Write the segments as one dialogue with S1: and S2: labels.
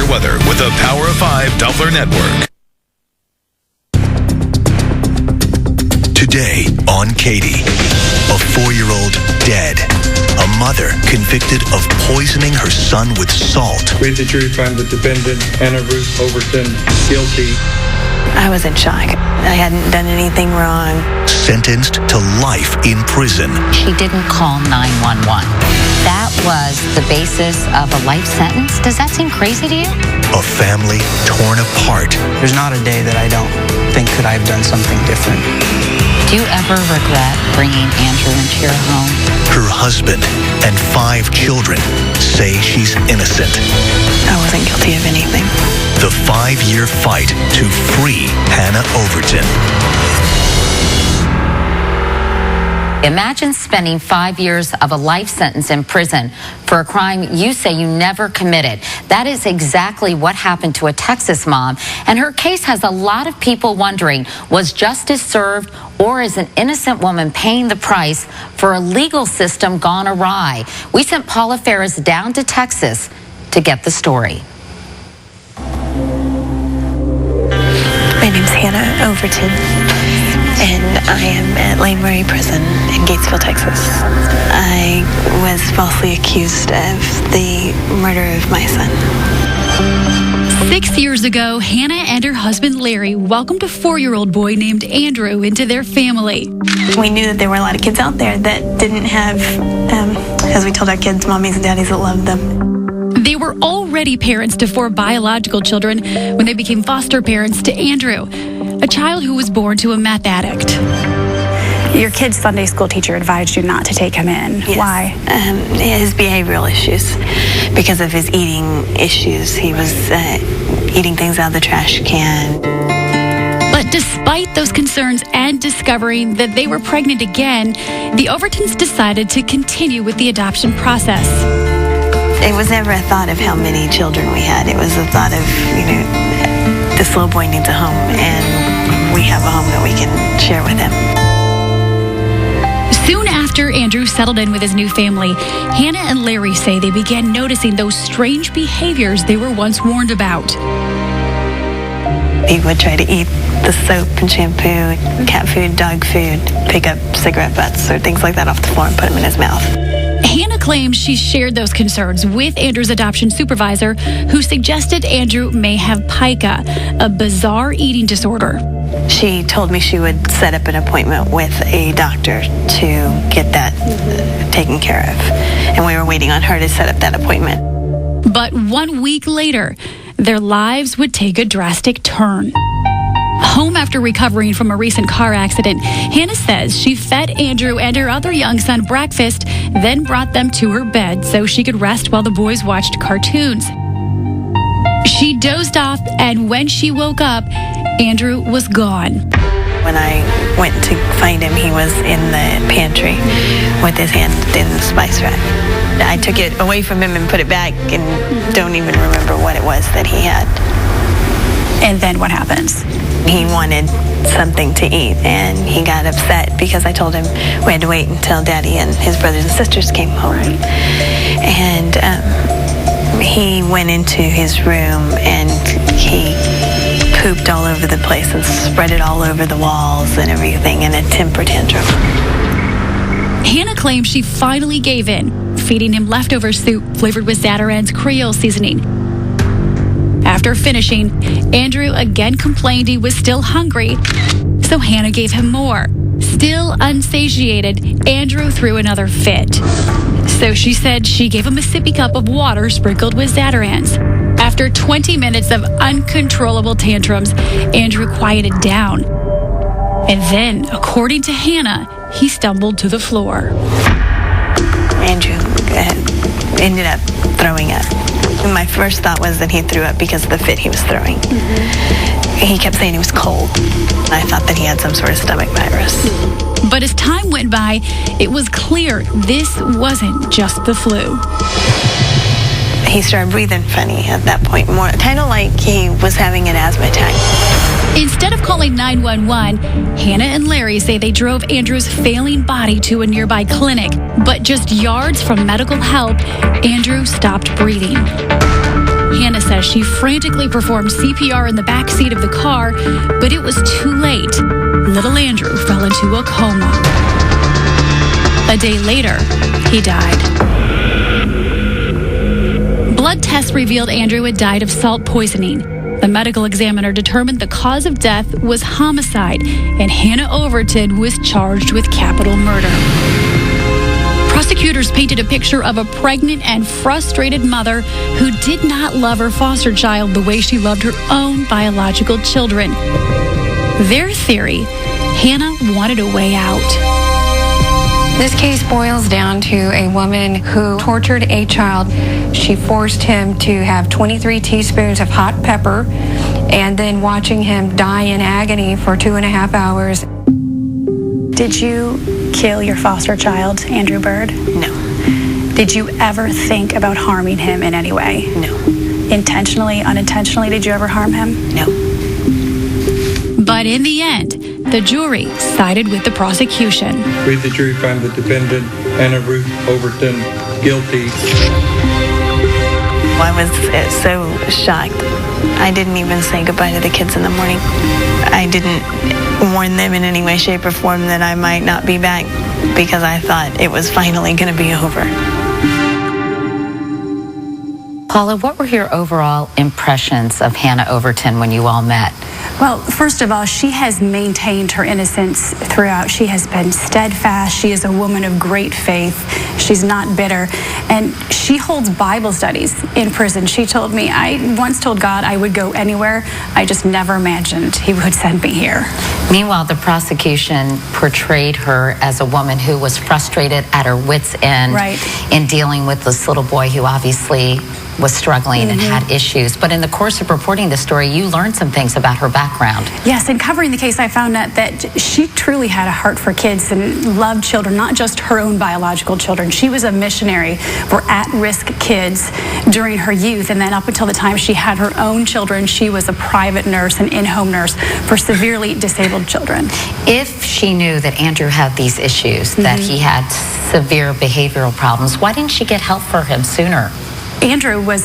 S1: weather with the Power of 5 Doppler Network. Today on Katie, a 4-year-old dead. A mother convicted of poisoning her son with salt.
S2: We, the jury, find the defendant, Anna Ruth Overton, guilty.
S3: I was in shock. I hadn't done anything wrong.
S1: Sentenced to life in prison.
S4: She didn't call 911. That was the basis of a life sentence. Does that seem crazy to you?
S1: A family torn apart.
S5: There's not a day that I don't think could I have done something different.
S4: Do you ever regret bringing Andrew into your home?
S1: Her husband and 5 children say she's innocent.
S3: I wasn't guilty of anything.
S1: The 5-year fight to free Hannah Overton.
S4: Imagine spending 5 years of a life sentence in prison for a crime you say you never committed. That is exactly what happened to a Texas mom, and her case has a lot of people wondering, was justice served, or is an innocent woman paying the price for a legal system gone awry? We sent Paula Ferris down to Texas to get the story.
S3: My name's Hannah Overton, and I am at Lane Murray Prison in Gatesville, Texas. I was falsely accused of the murder of my son.
S6: 6 years ago, Hannah and her husband Larry welcomed a 4-year-old boy named Andrew into their family.
S3: We knew that there were a lot of kids out there that didn't have, as we told our kids, mommies and daddies that loved them.
S6: They were already parents to 4 biological children when they became foster parents to Andrew, a child who was born to a meth addict.
S7: Your kid's Sunday school teacher advised you not to take him in.
S3: Yes.
S7: Why?
S3: His behavioral issues. Because of his eating issues. He was eating things out of the trash can.
S6: But despite those concerns and discovering that they were pregnant again, the Overtons decided to continue with the adoption process.
S3: It was never a thought of how many children we had. It was a thought of, this little boy needs a home, and we have a home that we can share with him.
S6: Soon after Andrew settled in with his new family, Hannah and Larry say they began noticing those strange behaviors they were once warned about.
S3: He would try to eat the soap and shampoo, cat food, dog food, pick up cigarette butts or things like that off the floor and put them in his mouth.
S6: Hannah claims she shared those concerns with Andrew's adoption supervisor, who suggested Andrew may have pica, a bizarre eating disorder.
S3: She told me she would set up an appointment with a doctor to get that taken care of. And we were waiting on her to set up that appointment.
S6: But 1 week later, their lives would take a drastic turn. Home after recovering from a recent car accident, Hannah says she fed Andrew and her other young son breakfast, then brought them to her bed so she could rest while the boys watched cartoons. She dozed off, and when she woke up, Andrew was gone.
S3: When I went to find him, he was in the pantry with his hand in the spice rack. I took it away from him and put it back and don't even remember what it was that he had.
S7: And then what happens?
S3: He wanted something to eat, and he got upset because I told him we had to wait until Daddy and his brothers and sisters came home. And he went into his room and he pooped all over the place and spread it all over the walls and everything in a temper tantrum.
S6: Hannah claims she finally gave in, feeding him leftover soup flavored with Zatarain's Creole seasoning. After finishing, Andrew again complained he was still hungry, so Hannah gave him more. Still unsatiated, Andrew threw another fit. So she said she gave him a sippy cup of water sprinkled with Zatarain's. After 20 minutes of uncontrollable tantrums, Andrew quieted down. And then, according to Hannah, he stumbled to the floor.
S3: Andrew ended up throwing up. My first thought was that he threw up because of the fit he was throwing. He kept saying he was cold. I thought that he had some sort of stomach virus.
S6: But as time went by, it was clear this wasn't just the flu.
S3: He started breathing funny at that point, more kind of like he was having an asthma attack.
S6: Instead of calling 911, Hannah and Larry say they drove Andrew's failing body to a nearby clinic. But just yards from medical help, Andrew stopped breathing. Hannah says she frantically performed CPR in the back seat of the car, but it was too late. Little Andrew fell into a coma. A day later, he died. Blood tests revealed Andrew had died of salt poisoning. The medical examiner determined the cause of death was homicide, and Hannah Overton was charged with capital murder. Prosecutors painted a picture of a pregnant and frustrated mother who did not love her foster child the way she loved her own biological children. Their theory, Hannah wanted a way out.
S8: This case boils down to a woman who tortured a child. She forced him to have 23 teaspoons of hot pepper and then watching him die in agony for 2.5 hours.
S7: Did you kill your foster child, Andrew Bird?
S3: No.
S7: Did you ever think about harming him in any way?
S3: No.
S7: Intentionally, unintentionally, did you ever harm him?
S3: No.
S6: But in the end, the jury sided with the prosecution.
S2: We, the jury, find the defendant, Hannah Ruth Overton, guilty.
S3: I was so shocked. I didn't even say goodbye to the kids in the morning. I didn't warn them in any way, shape, or form that I might not be back because I thought it was finally going to be over.
S4: Paula, what were your overall impressions of Hannah Overton when you all met?
S7: Well, first of all, she has maintained her innocence throughout. She has been steadfast. She is a woman of great faith. She's not bitter. And she holds Bible studies in prison. She told me, I once told God I would go anywhere. I just never imagined he would send me here.
S4: Meanwhile, the prosecution portrayed her as a woman who was frustrated at her wits' end in dealing with this little boy who obviously was struggling and had issues. But in the course of reporting the story, you learned some things about her background.
S7: Yes, in covering the case, I found out that she truly had a heart for kids and loved children, not just her own biological children. She was a missionary for at-risk kids during her youth, and then up until the time she had her own children, she was a private nurse, an in-home nurse for severely disabled children.
S4: If she knew that Andrew had these issues, that he had severe behavioral problems, why didn't she get help for him sooner?
S7: Andrew was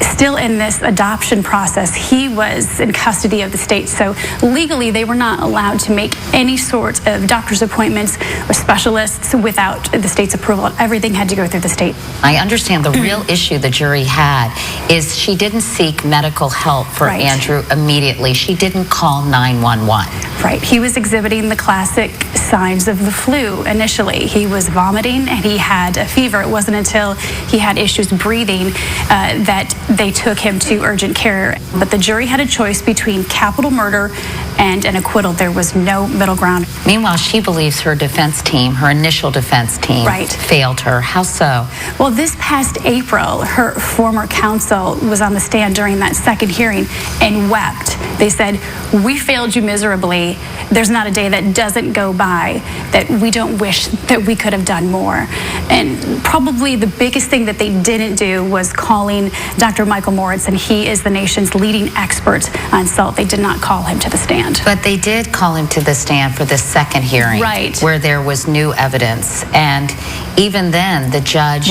S7: still in this adoption process. He was in custody of the state, so legally they were not allowed to make any sort of doctor's appointments or specialists without the state's approval. Everything had to go through the state.
S4: I understand the real issue the jury had is she didn't seek medical help for Andrew immediately. She didn't call 911.
S7: Right. He was exhibiting the classic signs of the flu initially. He was vomiting and he had a fever. It wasn't until he had issues breathing that they took him to urgent care. But the jury had a choice between capital murder and an acquittal. There was no middle ground.
S4: Meanwhile, she believes her defense team, her initial defense team, failed her. How so?
S7: Well, this past April, her former counsel was on the stand during that second hearing and wept. They said, "We failed you miserably. There's not a day that doesn't go by that we don't wish that we could have done more." And probably the biggest thing that they didn't do was calling Dr. Michael Moritz, and he is the nation's leading expert on salt. They did not call him to the stand.
S4: But they did call him to the stand for the second hearing, where there was new evidence. And even then, the judge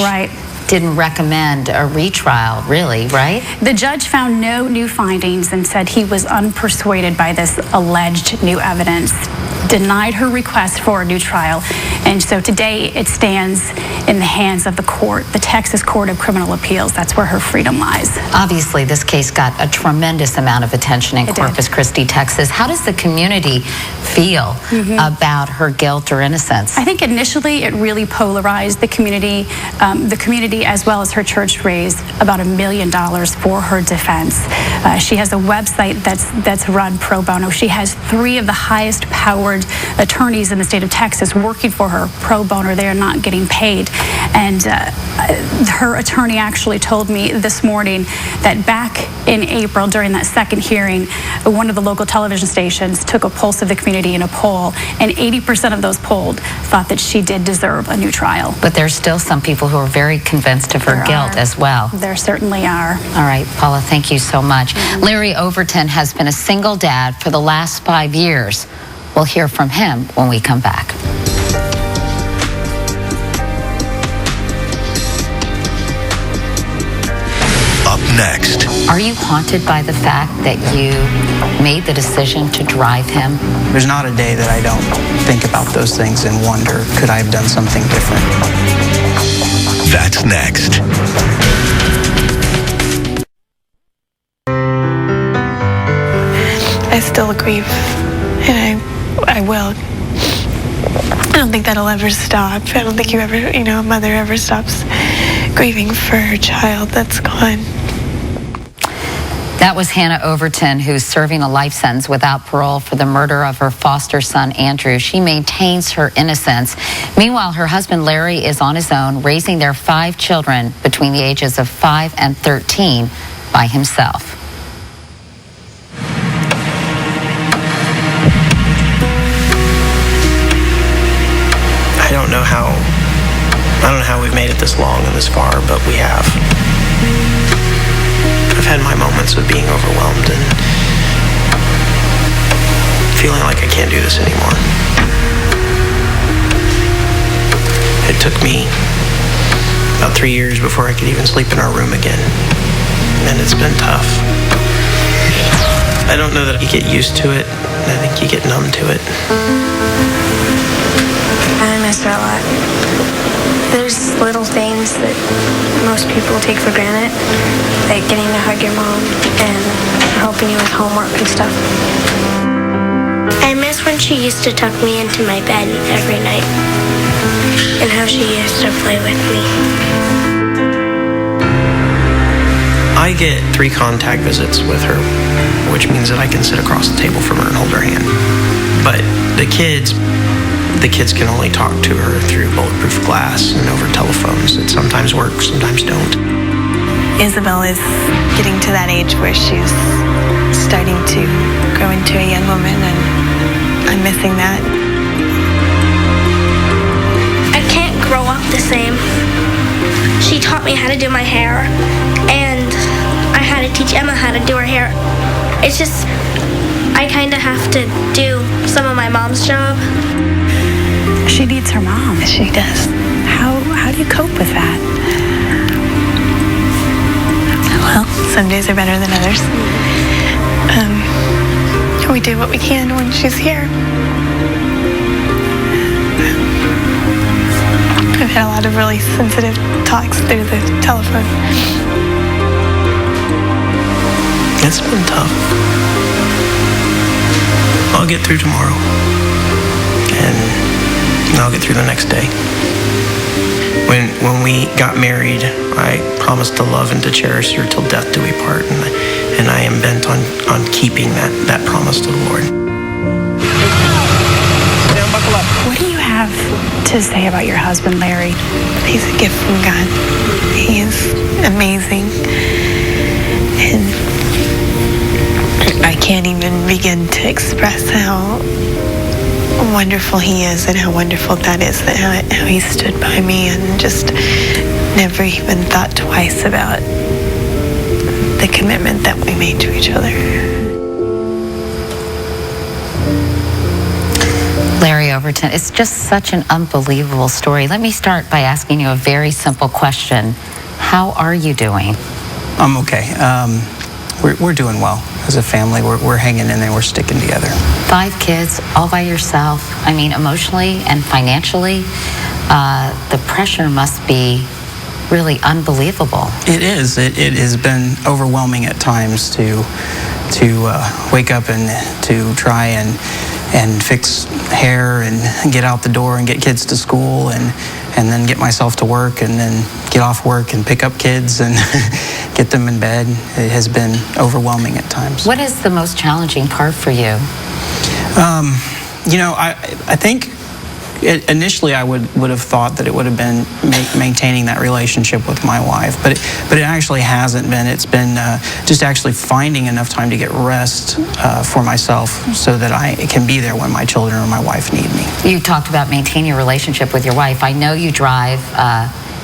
S4: didn't recommend a retrial, really, right?
S7: The judge found no new findings and said he was unpersuaded by this alleged new evidence, denied her request for a new trial. And so today it stands in the hands of the court, the Texas Court of Criminal Appeals. That's where her freedom lies.
S4: Obviously, this case got a tremendous amount of attention in Corpus Christi, Texas. How does the community feel about her guilt or innocence?
S7: I think initially it really polarized the community. The community, as well as her church, raised about $1 million for her defense. She has a website that's run pro bono. She has 3 of the highest powered attorneys in the state of Texas working for her pro bono. They are not getting paid. And her attorney actually told me this morning that back in April, during that second hearing, one of the local television stations took a pulse of the community in a poll, and 80% of those polled thought that she did deserve a new trial.
S4: But there's still some people who are very convinced of her guilt as well.
S7: There certainly are.
S4: All right, Paula, thank you so much. Larry Overton has been a single dad for the last 5 years. We'll hear from him when we come back.
S1: Up next.
S4: Are you haunted by the fact that you made the decision to drive him?
S5: There's not a day that I don't think about those things and wonder, could I have done something different?
S1: That's next.
S3: I still grieve, and I will. I don't think that'll ever stop. I don't think a mother ever stops grieving for her child that's gone.
S4: That was Hannah Overton, who's serving a life sentence without parole for the murder of her foster son, Andrew. She maintains her innocence. Meanwhile, her husband, Larry, is on his own, raising their 5 children between the ages of 5 and 13 by himself.
S9: I don't know how we've made it this long and this far, but we have. I've had my moments of being overwhelmed and feeling like I can't do this anymore. It took me about 3 years before I could even sleep in our room again, and it's been tough. I don't know that you get used to it. I think you get numb to it.
S10: I miss her a lot. There's little things that most people take for granted, like getting to hug your mom and helping you with homework and stuff. I miss when she used to tuck me into my bed every night and how she used to play with me.
S9: I get 3 contact visits with her, which means that I can sit across the table from her and hold her hand. But the kids can only talk to her through bulletproof glass and over telephones. It sometimes works, sometimes don't.
S3: Isabel is getting to that age where she's starting to grow into a young woman, and I'm missing that.
S10: I can't grow up the same. She taught me how to do my hair, and I had to teach Emma how to do her hair. It's just, I kind of have to do some of my mom's job.
S7: She needs her mom.
S3: She does.
S7: How do you cope with that?
S3: Well, some days are better than others. We do what we can when she's here. I've had a lot of really sensitive talks through the telephone.
S9: It's been tough. I'll get through tomorrow. And I'll get through the next day. When we got married, I promised to love and to cherish her till death do we part, and I am bent on keeping that promise to the Lord.
S7: What do you have to say about your husband, Larry?
S3: He's a gift from God. He is amazing. And I can't even begin to express how wonderful he is and how wonderful that is, that how he stood by me and just never even thought twice about the commitment that we made to each other.
S4: Larry Overton, it's just such an unbelievable story. Let me start by asking you a very simple question. How are you doing?
S5: I'm okay. We're doing well as a family. We're hanging in there. We're sticking together.
S4: 5 kids, all by yourself. I mean, emotionally and financially, the pressure must be really unbelievable.
S5: It is. It has been overwhelming at times to wake up and to try and fix hair and get out the door and get kids to school and then get myself to work and then get off work and pick up kids and get them in bed. It has been overwhelming at times.
S4: What is the most challenging part for you?
S5: I think initially I would have thought that it would have been maintaining that relationship with my wife, but it actually hasn't been. It's been just actually finding enough time to get rest for myself so that I can be there when my children or my wife need me.
S4: You talked about maintaining a relationship with your wife. I know you drive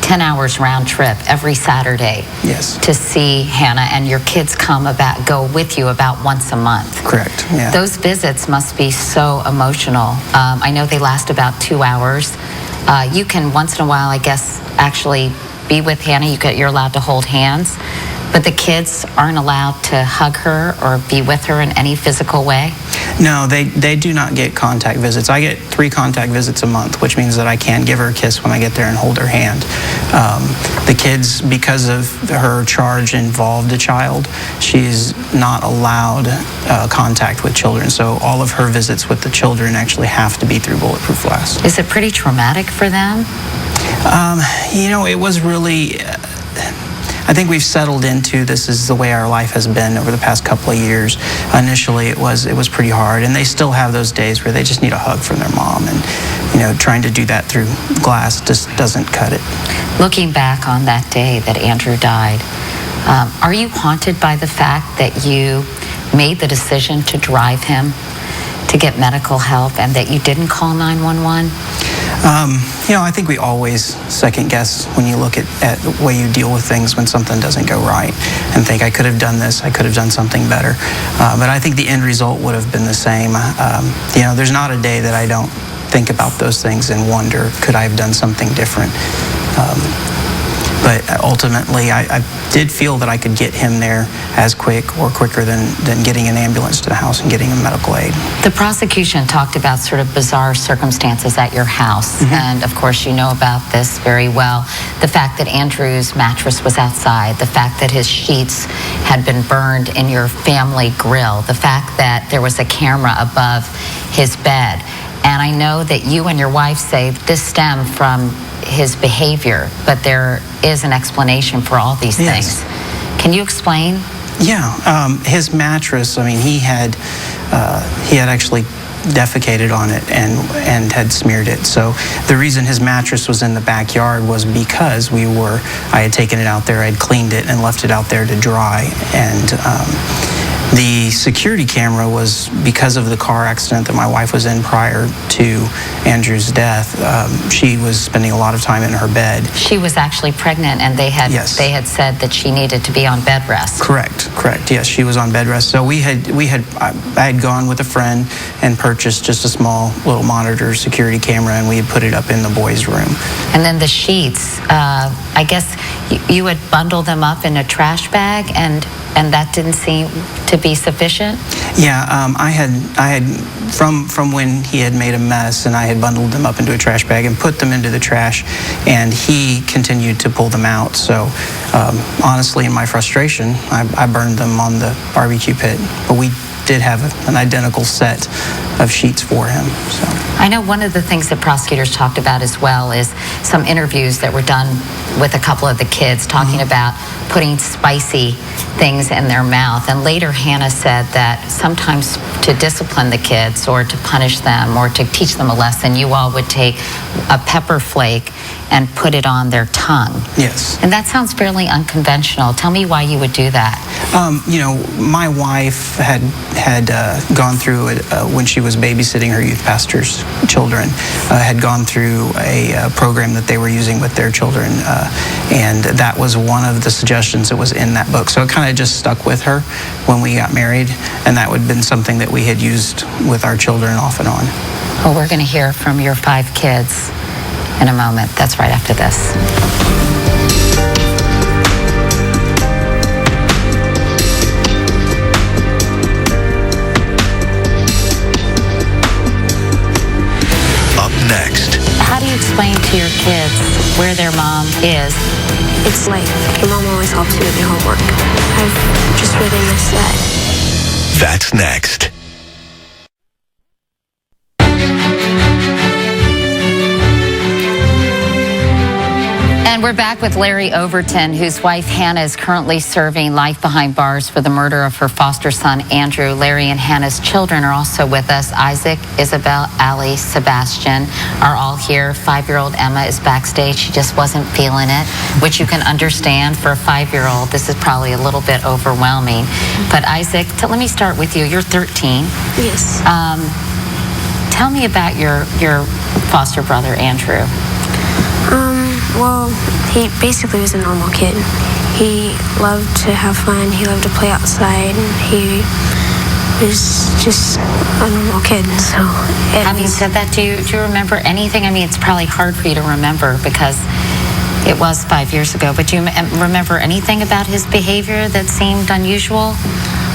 S4: 10 hours round trip every Saturday.
S5: Yes.
S4: To see Hannah, and your kids go with you about once a month.
S5: Correct, yeah.
S4: Those visits must be so emotional. I know they last about 2 hours. You can once in a while, I guess, actually be with Hannah. You're allowed to hold hands. But the kids aren't allowed to hug her or be with her in any physical way?
S5: No, they do not get contact visits. I get 3 contact visits a month, which means that I can give her a kiss when I get there and hold her hand. The kids, because of her charge involved a child, she's not allowed contact with children. So all of her visits with the children actually have to be through bulletproof glass.
S4: Is it pretty traumatic for them?
S5: You know, it was really... I think we've settled into this is the way our life has been over the past couple of years. Initially, it was pretty hard, and they still have those days where they just need a hug from their mom, and you know, trying to do that through glass just doesn't cut it.
S4: Looking back on that day that Andrew died, are you haunted by the fact that you made the decision to drive him to get medical help and that you didn't call 911?
S5: You know, I think we always second guess when you look at the way you deal with things when something doesn't go right and think, I could have done this, I could have done something better. But I think the end result would have been the same. You know, there's not a day that I don't think about those things and wonder, could I have done something different? But ultimately, I did feel that I could get him there as quick or quicker than getting an ambulance to the house and getting him medical aid.
S4: The prosecution talked about sort of bizarre circumstances at your house. And of course, you know about this very well. The fact that Andrew's mattress was outside, the fact that his sheets had been burned in your family grill, the fact that there was a camera above his bed. And I know that you and your wife say this stemmed from his behavior, but there is an explanation for all these things. Can you explain?
S5: Yeah, his mattress, I mean, he had actually defecated on it and had smeared it. So the reason his mattress was in the backyard was because I had taken it out there, I'd cleaned it and left it out there to dry. And the security camera was because of the car accident that my wife was in prior to Andrew's death. She was spending a lot of time in her bed.
S4: She was actually pregnant, and they had said that she needed to be on bed rest.
S5: Correct. Yes, she was on bed rest. So I had gone with a friend and purchased just a small little monitor security camera, and we had put it up in the boys' room.
S4: And then the sheets, I guess you would bundle them up in a trash bag, and that didn't seem to be sufficient?
S5: Yeah, I had from when he had made a mess, and I had bundled them up into a trash bag and put them into the trash, and he continued to pull them out. So honestly, in my frustration, I burned them on the barbecue pit. But we did have an identical set of sheets for him. So
S4: I know one of the things that prosecutors talked about as well is some interviews that were done with a couple of the kids talking about putting spicy things in their mouth. And later Hannah said that sometimes to discipline the kids or to punish them or to teach them a lesson, you all would take a pepper flake and put it on their tongue.
S5: Yes.
S4: And that sounds fairly unconventional. Tell me why you would do that.
S5: You know, my wife had gone through it when she was babysitting her youth pastor's children, had gone through a program that they were using with their children, and that was one of the suggestions that was in that book. So it kind of just stuck with her when we got married, and that would have been something that we had used with our children off and on.
S4: Well, we're going to hear from your 5 kids in a moment. That's right after this.
S1: Up next.
S4: How do you explain to your kids where their mom is?
S10: It's like your mom always helps you with your homework. I've just really missed that.
S1: That's next.
S4: And we're back with Larry Overton, whose wife Hannah is currently serving life behind bars for the murder of her foster son, Andrew. Larry and Hannah's children are also with us. Isaac, Isabel, Allie, Sebastian are all here. 5-year-old Emma is backstage. She just wasn't feeling it, which you can understand. For a 5-year-old, this is probably a little bit overwhelming. But Isaac, let me start with you. You're 13.
S10: Yes.
S4: Tell me about your foster brother, Andrew.
S10: Well, he basically was a normal kid. He loved to have fun. He loved to play outside. He was just a normal kid. So,
S4: having said that, do you remember anything? I mean, it's probably hard for you to remember because It was 5 years ago, but do you remember anything about his behavior that seemed unusual?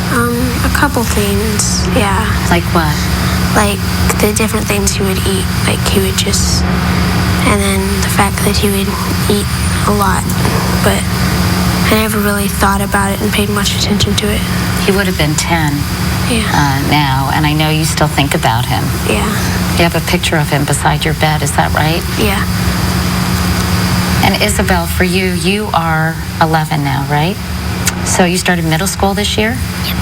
S10: A couple things, yeah.
S4: Like what?
S10: Like the different things he would eat. Like he would just, and then the fact that he would eat a lot, but I never really thought about it and paid much attention to it.
S4: He would have been 10 now, and I know you still think about him.
S10: Yeah.
S4: You have a picture of him beside your bed, is that right?
S10: Yeah.
S4: And Isabel, for you, you are 11 now, right? So you started middle school this year?
S10: Yep.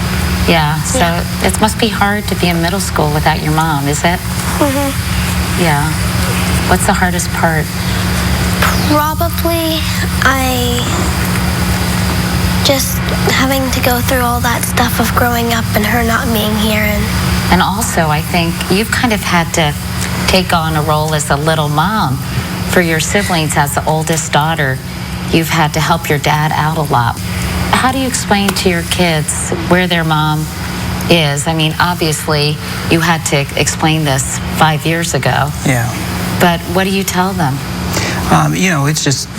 S4: Yeah, so it must be hard to be in middle school without your mom, is it?
S10: Mm-hmm.
S4: Yeah. What's the hardest part?
S10: Probably just having to go through all that stuff of growing up and her not being here.
S4: And also, I think you've kind of had to take on a role as a little mom for your siblings. As the oldest daughter, you've had to help your dad out a lot. How do you explain to your kids where their mom is? I mean, obviously, you had to explain this 5 years ago.
S5: Yeah.
S4: But what do you tell them?
S5: It's just,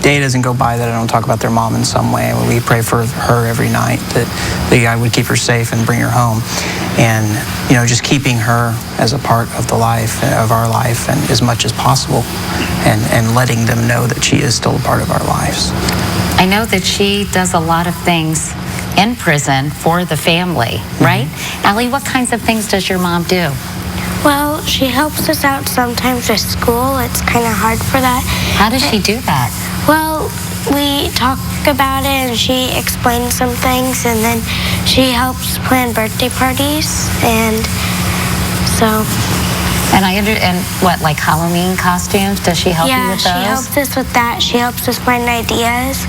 S5: day doesn't go by that I don't talk about their mom in some way. We pray for her every night, that God would keep her safe and bring her home. And, just keeping her as a part of our life, and as much as possible, and letting them know that she is still a part of our lives.
S4: I know that she does a lot of things in prison for the family, right? Allie, what kinds of things does your mom do?
S10: Well, she helps us out sometimes with school. It's kind of hard for that.
S4: How does she do that?
S10: Well, we talk about it and she explains some things, and then she helps plan birthday parties, and so.
S4: And what, like Halloween costumes? Does she help you with those?
S10: Yeah, she helps us with that. She helps us find ideas,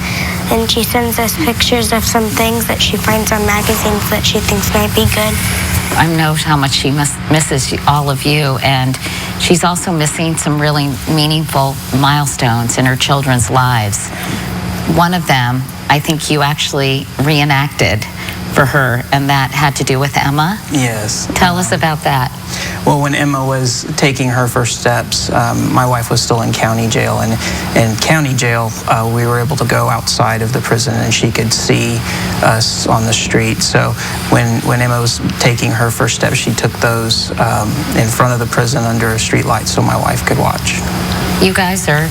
S10: and she sends us pictures of some things that she finds on magazines that she thinks might be good.
S4: I know how much she misses all of you, and she's also missing some really meaningful milestones in her children's lives. One of them, I think you actually reenacted for her, and that had to do with Emma.
S5: Yes.
S4: Tell us about that.
S5: Well, when Emma was taking her first steps, my wife was still in county jail, and in county jail, we were able to go outside of the prison, and she could see us on the street. So when Emma was taking her first steps, she took those in front of the prison under a street light so my wife could watch.
S4: You guys are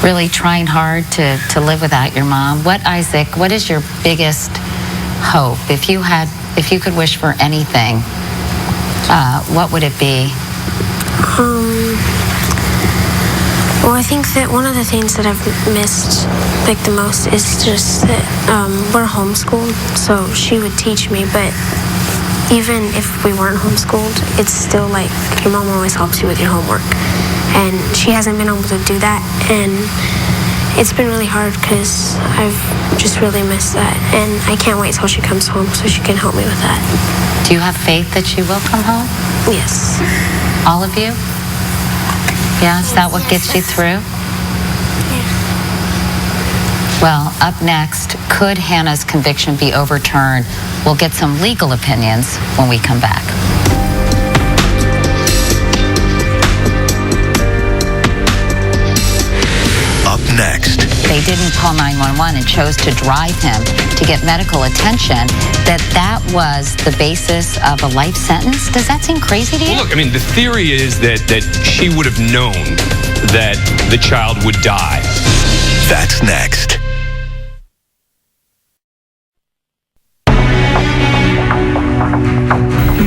S4: really trying hard to live without your mom. Isaac, what is your biggest hope? If you could wish for anything, what would it be?
S10: Well, I think that one of the things that I've missed the most is just that we're homeschooled, so she would teach me, but even if we weren't homeschooled, it's still like your mom always helps you with your homework, and she hasn't been able to do that, and it's been really hard because I've just really missed that, and I can't wait till she comes home so she can help me with that.
S4: Do you have faith that she will come home?
S10: Yes.
S4: All of you? Yeah, is that what gets you through?
S10: Yeah.
S4: Well, up next, could Hannah's conviction be overturned? We'll get some legal opinions when we come back.
S1: Up next.
S4: They didn't call 911 and chose to drive him to get medical attention, that was the basis of a life sentence? Does that seem crazy to you?
S11: Well, look, I mean, the theory is that she would have known that the child would die.
S1: That's next.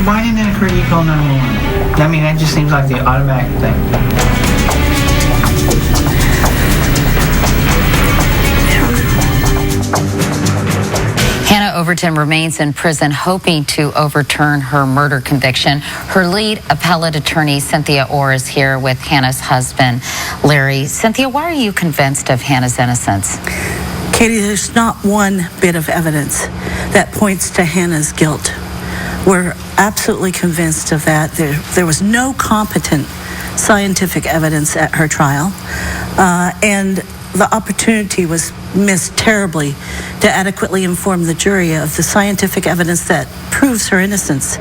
S12: Why didn't it occur to you to call 911? I mean, that just seems like the automatic thing.
S4: Hannah Overton remains in prison hoping to overturn her murder conviction. Her lead appellate attorney, Cynthia Orr, is here with Hannah's husband, Larry. Cynthia, why are you convinced of Hannah's innocence?
S13: Katie, there's not one bit of evidence that points to Hannah's guilt. We're absolutely convinced of that. There was no competent scientific evidence at her trial, and the opportunity was missed terribly to adequately inform the jury of the scientific evidence that proves her innocence.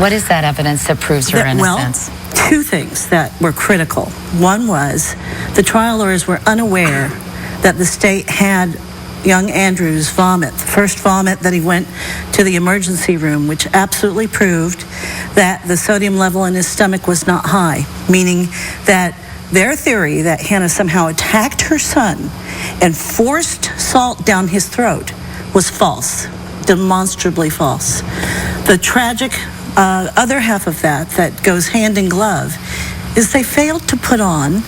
S4: What is that evidence that proves her innocence?
S13: Well, two things that were critical. One was the trial lawyers were unaware that the state had young Andrew's vomit, the first vomit that he went to the emergency room, which absolutely proved that the sodium level in his stomach was not high, meaning that their theory that Hannah somehow attacked her son and forced salt down his throat was false, demonstrably false. The tragic other half of that goes hand in glove is they failed to put on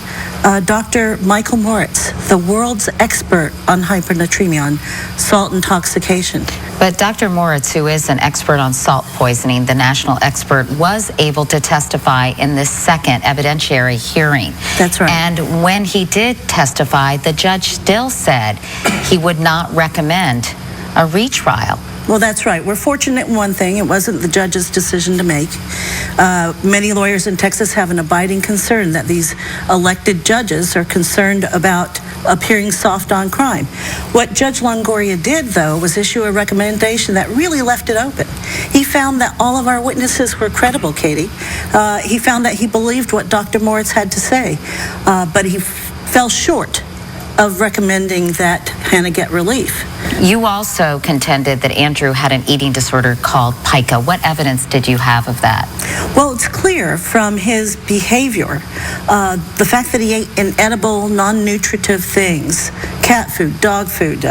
S13: Dr. Michael Moritz, the world's expert on hypernatremia, on salt intoxication.
S4: But Dr. Moritz, who is an expert on salt poisoning, the national expert, was able to testify in this second evidentiary hearing.
S13: That's right.
S4: And when he did testify, the judge still said he would not recommend a retrial.
S13: Well, that's right. We're fortunate in one thing. It wasn't the judge's decision to make. Many lawyers in Texas have an abiding concern that these elected judges are concerned about appearing soft on crime. What Judge Longoria did, though, was issue a recommendation that really left it open. He found that all of our witnesses were credible, Katie. He found that he believed what Dr. Moritz had to say, but he fell short of recommending that Hannah get relief.
S4: You also contended that Andrew had an eating disorder called pica. What evidence did you have of that?
S13: Well, it's clear from his behavior, the fact that he ate inedible, non-nutritive things, cat food, dog food,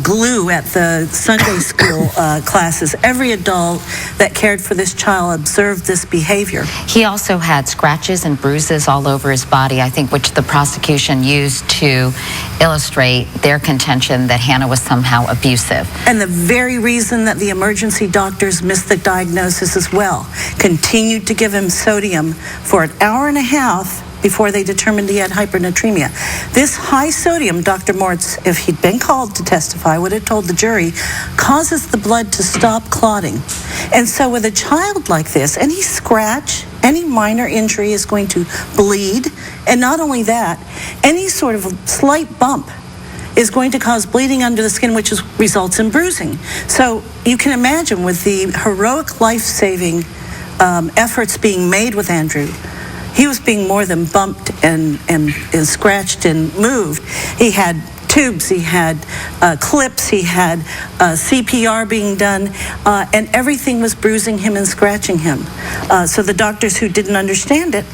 S13: glue at the Sunday school classes. Every adult that cared for this child observed this behavior.
S4: He also had scratches and bruises all over his body, I think, which the prosecution used to illustrate their contention that Hannah was somehow abusive.
S13: And the very reason that the emergency doctors missed the diagnosis as well, continued to give him sodium for an hour and a half before they determined he had hypernatremia. This high sodium, Dr. Moritz, if he'd been called to testify, would have told the jury, causes the blood to stop clotting. And so with a child like this, any scratch, any minor injury is going to bleed. And not only that, any sort of slight bump is going to cause bleeding under the skin, which results in bruising. So you can imagine with the heroic life-saving efforts being made with Andrew, he was being more than bumped and scratched and moved. He had tubes, he had clips, he had CPR being done, and everything was bruising him and scratching him. So the doctors who didn't understand it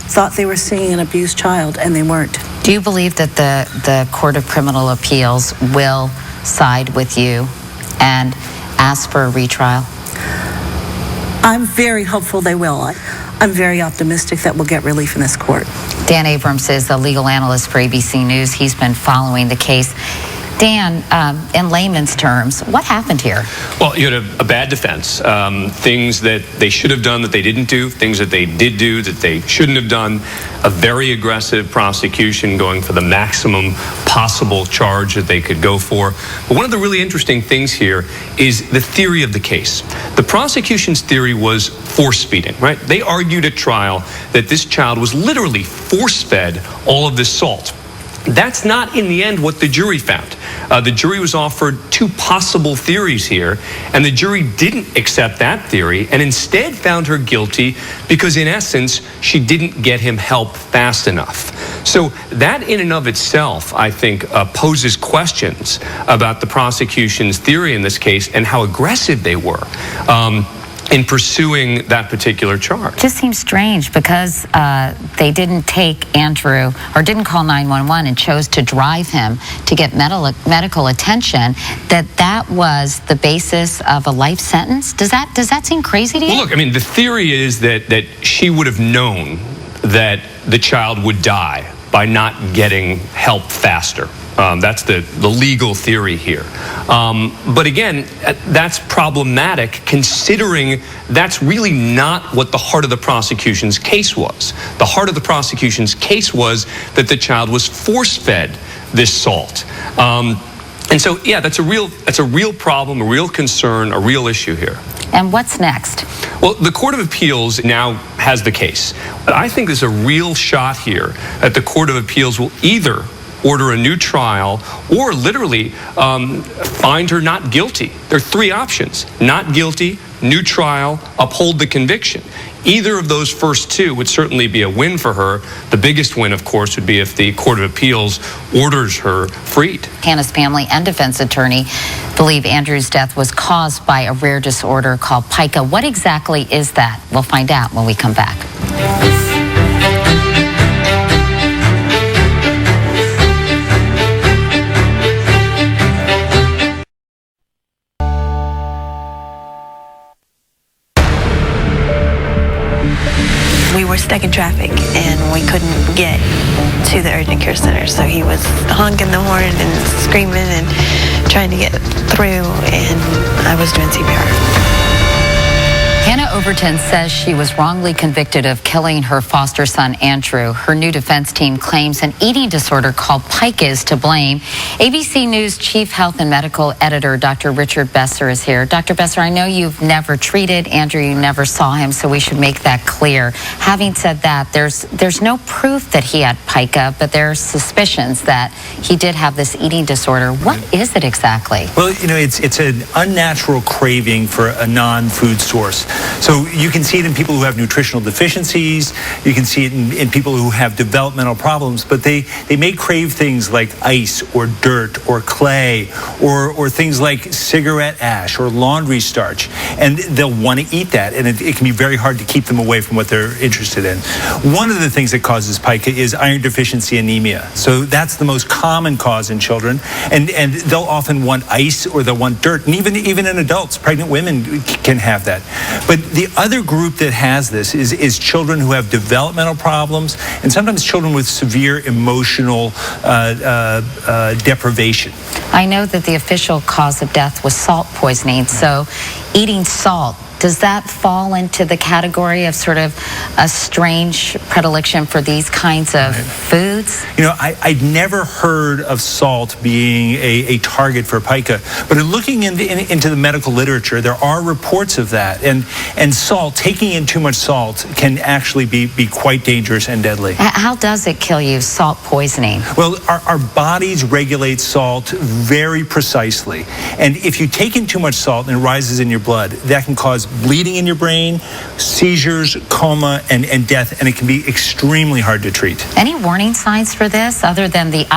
S13: thought they were seeing an abused child, and they weren't.
S4: Do you believe that the Court of Criminal Appeals will side with you and ask for a retrial?
S13: I'm very hopeful they will. I'm very optimistic that we'll get relief in this court.
S4: Dan Abrams is the legal analyst for ABC News. He's been following the case. Dan, in layman's terms, what happened here?
S11: Well, you had a bad defense. Things that they should have done that they didn't do, things that they did do that they shouldn't have done, a very aggressive prosecution going for the maximum possible charge that they could go for. But one of the really interesting things here is the theory of the case. The prosecution's theory was force feeding, right? They argued at trial that this child was literally force-fed all of this salt. That's not, in the end, what the jury found. The jury was offered two possible theories here, and the jury didn't accept that theory and instead found her guilty because, in essence, she didn't get him help fast enough. So that in and of itself, I think, poses questions about the prosecution's theory in this case and how aggressive they were in pursuing that particular charge.
S4: It just seems strange because they didn't take Andrew or didn't call 911 and chose to drive him to get medical attention, that was the basis of a life sentence. Does that seem crazy to you?
S11: Well, look, I mean, the theory is that she would have known that the child would die by not getting help faster. That's the legal theory here. But again, that's problematic considering that's really not what the heart of the prosecution's case was. The heart of the prosecution's case was that the child was force-fed this salt. And so, yeah, that's a real problem, a real concern, a real issue here.
S4: And what's next?
S11: Well, the Court of Appeals now has the case. But I think there's a real shot here that the Court of Appeals will either order a new trial or literally find her not guilty. There are three options: not guilty, new trial, uphold the conviction. Either of those first two would certainly be a win for her. The biggest win, of course, would be if the Court of Appeals orders her freed.
S4: Hannah's family and defense attorney believe Andrew's death was caused by a rare disorder called pica. What exactly is that? We'll find out when we come back.
S3: We were stuck in traffic and we couldn't get to the urgent care center. So he was honking the horn and screaming and trying to get through, and I was doing CPR.
S4: Hannah Overton says she was wrongly convicted of killing her foster son, Andrew. Her new defense team claims an eating disorder called pica is to blame. ABC News Chief Health and Medical Editor Dr. Richard Besser is here. Dr. Besser, I know you've never treated Andrew, you never saw him, so we should make that clear. Having said that, there's no proof that he had pica, but there are suspicions that he did have this eating disorder. What is it exactly?
S14: Well, you know, it's an unnatural craving for a non-food source. So you can see it in people who have nutritional deficiencies, you can see it in people who have developmental problems, but they may crave things like ice or dirt or clay or things like cigarette ash or laundry starch, and they'll want to eat that, and it can be very hard to keep them away from what they're interested in. One of the things that causes pica is iron deficiency anemia. So that's the most common cause in children, and they'll often want ice or they'll want dirt, and even in adults, pregnant women can have that. But the other group that has this is children who have developmental problems and sometimes children with severe emotional deprivation.
S4: I know that the official cause of death was salt poisoning, so eating salt, does that fall into the category of sort of a strange predilection for these kinds of foods?
S14: You know, I'd never heard of salt being a target for pica, but in looking into the medical literature, there are reports of that. And salt, taking in too much salt, can actually be quite dangerous and deadly.
S4: How does it kill you, salt poisoning?
S14: Well, our bodies regulate salt very precisely. And if you take in too much salt and it rises in your blood, that can cause bleeding in your brain, seizures, coma, and death, and it can be extremely hard to treat.
S4: Any warning signs for this other than the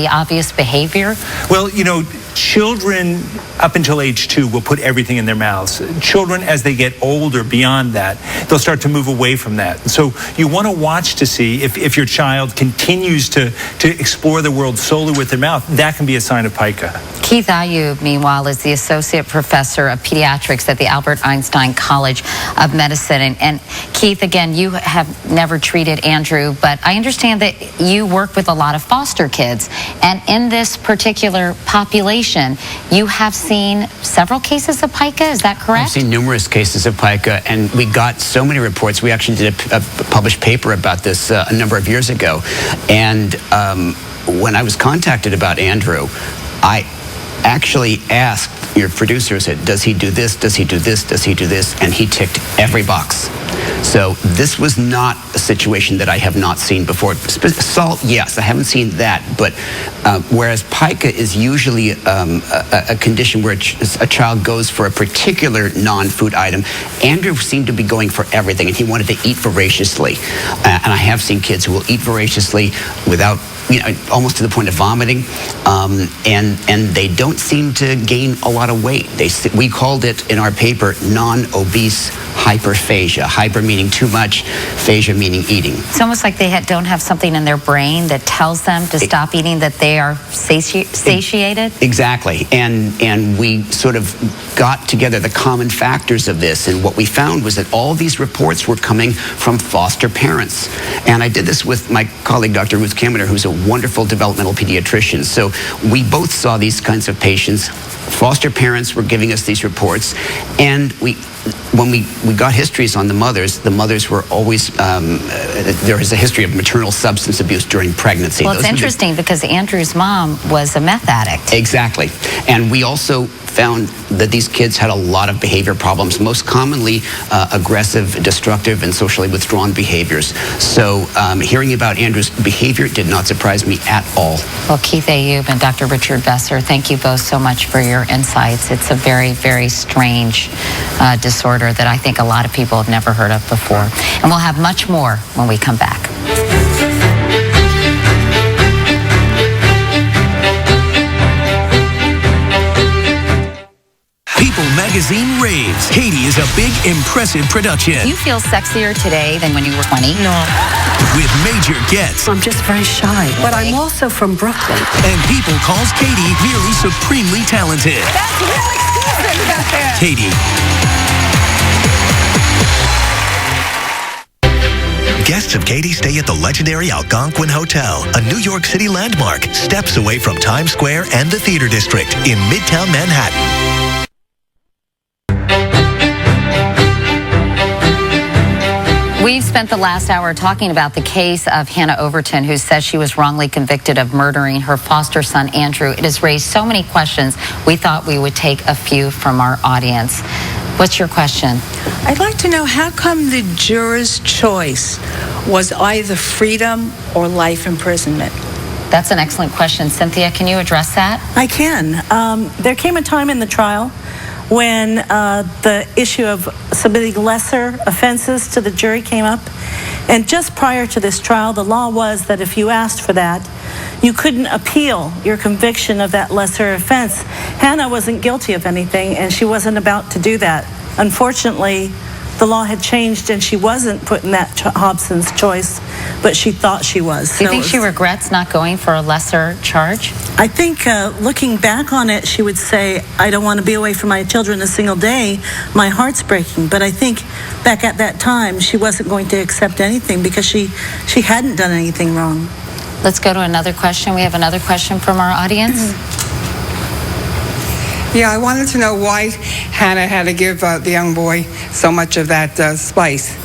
S4: obvious behavior?
S14: Well, you know, children up until age 2 will put everything in their mouths. Children, as they get older beyond that, they'll start to move away from that. So you want to watch to see if your child continues to explore the world solely with their mouth. That can be a sign of pica.
S4: Keith Ayub, meanwhile, is the Associate Professor of Pediatrics at the Albert Einstein College of Medicine. And Keith, again, you have never treated Andrew, but I understand that you work with a lot of foster kids. And in this particular population, you have seen several cases of pica, is that correct?
S15: I've seen numerous cases of pica, and we got so many reports. We actually did a published paper about this a number of years ago. And when I was contacted about Andrew, I actually asked your producer, said, does he do this, does he do this, does he do this? And he ticked every box. So this was not a situation that I have not seen before. Salt, yes, I haven't seen that. But whereas pica is usually a condition where a child goes for a particular non-food item, Andrew seemed to be going for everything, and he wanted to eat voraciously. And I have seen kids who will eat voraciously without, you know, almost to the point of vomiting, and they don't seem to gain a lot of weight. We called it in our paper non-obese hyperphagia. Hyper meaning too much, phagia meaning eating.
S4: It's almost like they don't have something in their brain that tells them to stop eating, that they are satiated?
S15: Exactly. And we sort of got together the common factors of this, and what we found was that all these reports were coming from foster parents. And I did this with my colleague, Dr. Ruth Kaminer, who's a wonderful developmental pediatrician. So we both saw these kinds of patients. Foster parents were giving us these reports, and when we got histories on the mothers were always, there is a history of maternal substance abuse during pregnancy.
S4: Well, it's interesting because Andrew's mom was a meth addict.
S15: Exactly. And we also found that these kids had a lot of behavior problems, most commonly aggressive, destructive, and socially withdrawn behaviors. So hearing about Andrew's behavior did not surprise me at all.
S4: Well, Keith Ayub and Dr. Richard Besser, thank you both so much for your insights. It's a very, very strange disorder that I think a lot of people have never heard of before. And we'll have much more when we come back.
S16: People magazine raves Katie is a big, impressive production.
S4: Do you feel sexier today than when you were 20?
S16: No. With major guests.
S17: I'm just very shy, but I'm also from Brooklyn.
S16: And People calls Katie nearly supremely talented.
S17: That's real exclusive out there.
S16: Katie.
S1: Guests of Katie stay at the legendary Algonquin Hotel, a New York City landmark, steps away from Times Square and the Theater District in Midtown Manhattan.
S4: We've spent the last hour talking about the case of Hannah Overton, who says she was wrongly convicted of murdering her foster son, Andrew. It has raised so many questions, we thought we would take a few from our audience. What's your question?
S17: I'd like to know, how come the juror's choice was either freedom or life imprisonment?
S4: That's an excellent question. Cynthia, can you address that?
S13: I can. There came a time in the trial when the issue of submitting lesser offenses to the jury came up. And just prior to this trial, the law was that if you asked for that, you couldn't appeal your conviction of that lesser offense. Hannah wasn't guilty of anything, and she wasn't about to do that. Unfortunately, the law had changed, and she wasn't put in that Hobson's choice, but she thought she was.
S4: Do you think she regrets not going for a lesser charge?
S13: I think looking back on it, she would say, I don't want to be away from my children a single day. My heart's breaking. But I think back at that time, she wasn't going to accept anything because she hadn't done anything wrong.
S4: Let's go to another question. We have another question from our audience.
S18: Yeah, I wanted to know why Hannah had to give the young boy so much of that spice.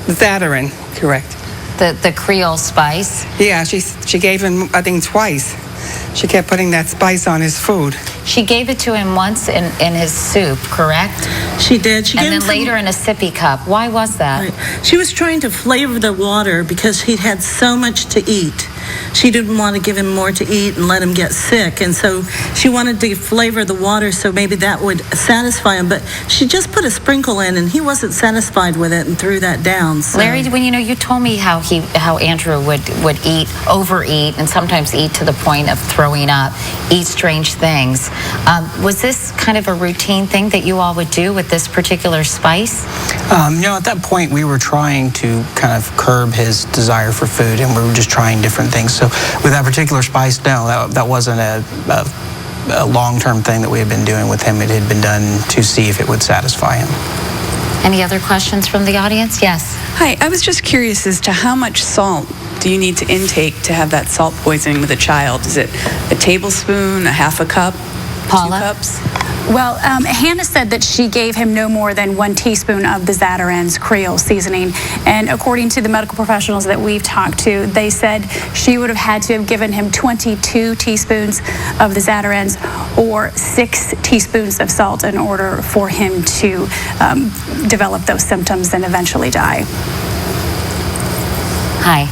S18: Zatarain, correct.
S4: The Creole spice?
S18: Yeah, she gave him, I think, twice. She kept putting that spice on his food.
S4: She gave it to him once in his soup, correct?
S13: She did.
S4: And then later in a sippy cup. Why was that?
S13: Right. She was trying to flavor the water because he'd had so much to eat. She didn't want to give him more to eat and let him get sick. And so she wanted to flavor the water so maybe that would satisfy him. But she just put a sprinkle in, and he wasn't satisfied with it and threw that down. So.
S4: Larry, when you told me how Andrew would overeat, and sometimes eat to the point of throwing up, eat strange things. Was this kind of a routine thing that you all would do with this particular spice?
S5: At that point, we were trying to kind of curb his desire for food, and we were just trying different things. So with that particular spice, no, that wasn't a long-term thing that we had been doing with him. It had been done to see if it would satisfy him.
S4: Any other questions from the audience? Yes.
S19: Hi, I was just curious as to how much salt do you need to intake to have that salt poisoning with a child? Is it a tablespoon, a half a cup,
S4: Paula?
S19: 2 cups?
S7: Well, Hannah said that she gave him no more than 1 teaspoon of the Zatarain's Creole seasoning. And according to the medical professionals that we've talked to, they said she would have had to have given him 22 teaspoons of the Zatarain's or 6 teaspoons of salt in order for him to develop those symptoms and eventually die.
S4: Hi.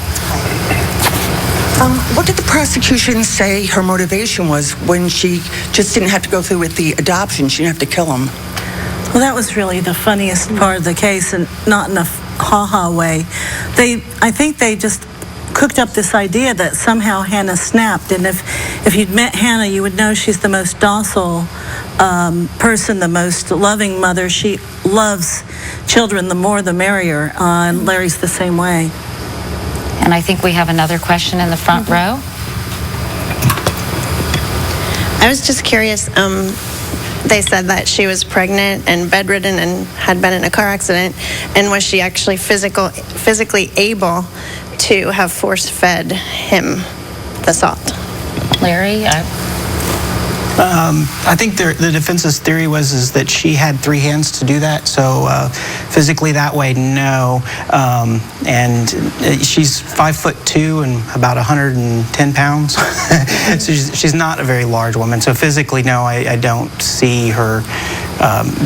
S20: What did the prosecution say her motivation was when she just didn't have to go through with the adoption? She didn't have to kill him.
S13: Well, that was really the funniest part of the case, and not in a ha-ha way. I think they just cooked up this idea that somehow Hannah snapped, and if you'd met Hannah, you would know she's the most docile person, the most loving mother. She loves children, the more the merrier, and Larry's the same way.
S4: And I think we have another question in the front row.
S21: I was just curious. They said that she was pregnant and bedridden and had been in a car accident. And was she actually physically able to have force-fed him the salt?
S4: Larry?
S5: I think the defense's theory is that she had 3 hands to do that. So physically that way, no. And she's 5'2" and about 110 pounds. So she's not a very large woman. So physically, no, I don't see her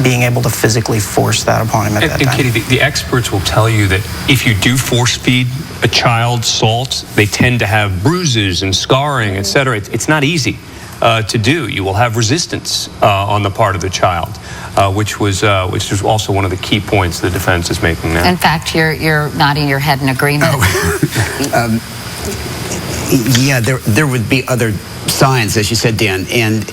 S5: being able to physically force that upon him at that time.
S11: And Katie, the experts will tell you that if you do force feed a child salt, they tend to have bruises and scarring, etc. It's not easy to do. You will have resistance on the part of the child, which was also one of the key points the defense is making now.
S4: In fact, you're nodding your head in agreement.
S15: Yeah, there would be other signs, as you said, Dan, and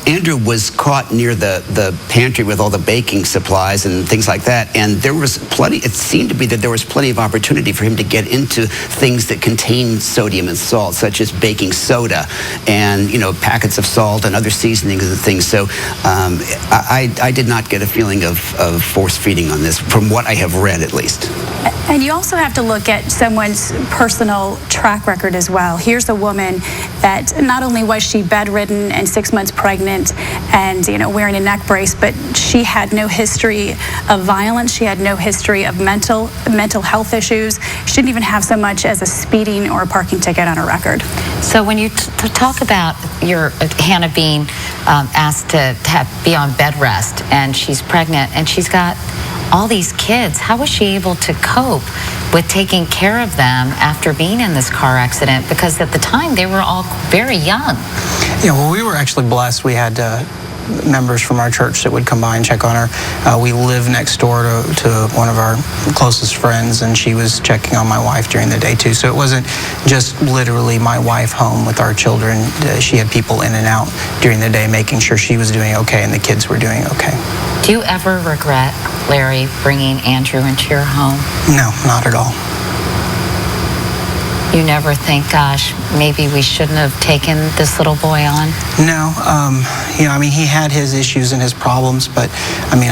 S15: Andrew was caught near the pantry with all the baking supplies and things like that, and there was it seemed to be that there was plenty of opportunity for him to get into things that contain sodium and salt, such as baking soda and, packets of salt and other seasonings and things. So I did not get a feeling of force feeding on this, from what I have read at least.
S7: And you also have to look at someone's personal track record as well. Here's a woman that not only was she bedridden and 6 months pregnant and wearing a neck brace, but she had no history of violence. She had no history of mental health issues. She didn't even have so much as a speeding or a parking ticket on her record.
S4: So when you talk about your Hannah being asked to be on bed rest, and she's pregnant and she's got all these kids, how was she able to cope with taking care of them after being in this car accident? Because at the time they were all very young.
S5: Yeah, well, we were actually blessed. We had members from our church that would come by and check on her. We live next door to one of our closest friends, and she was checking on my wife during the day too. So it wasn't just literally my wife home with our children. She had people in and out during the day making sure she was doing okay and the kids were doing okay.
S4: Do you ever regret, Larry, bringing Andrew into your home?
S5: No, not at all.
S4: You never think, gosh, maybe we shouldn't have taken this little boy on?
S5: No. He had his issues and his problems, but,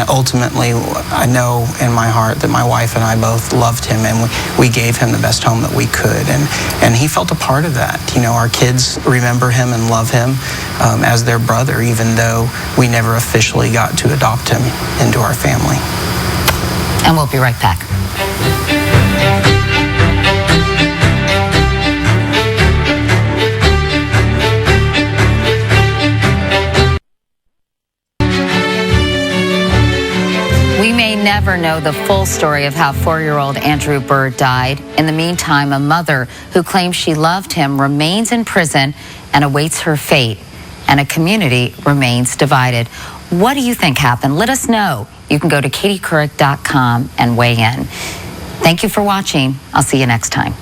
S5: ultimately, I know in my heart that my wife and I both loved him, and we gave him the best home that we could, and he felt a part of that. Our kids remember him and love him as their brother, even though we never officially got to adopt him into our family.
S4: And we'll be right back. We may never know the full story of how 4-year-old Andrew Bird died. In the meantime, a mother who claims she loved him remains in prison and awaits her fate, and a community remains divided. What do you think happened? Let us know. You can go to katiecouric.com and weigh in. Thank you for watching. I'll see you next time.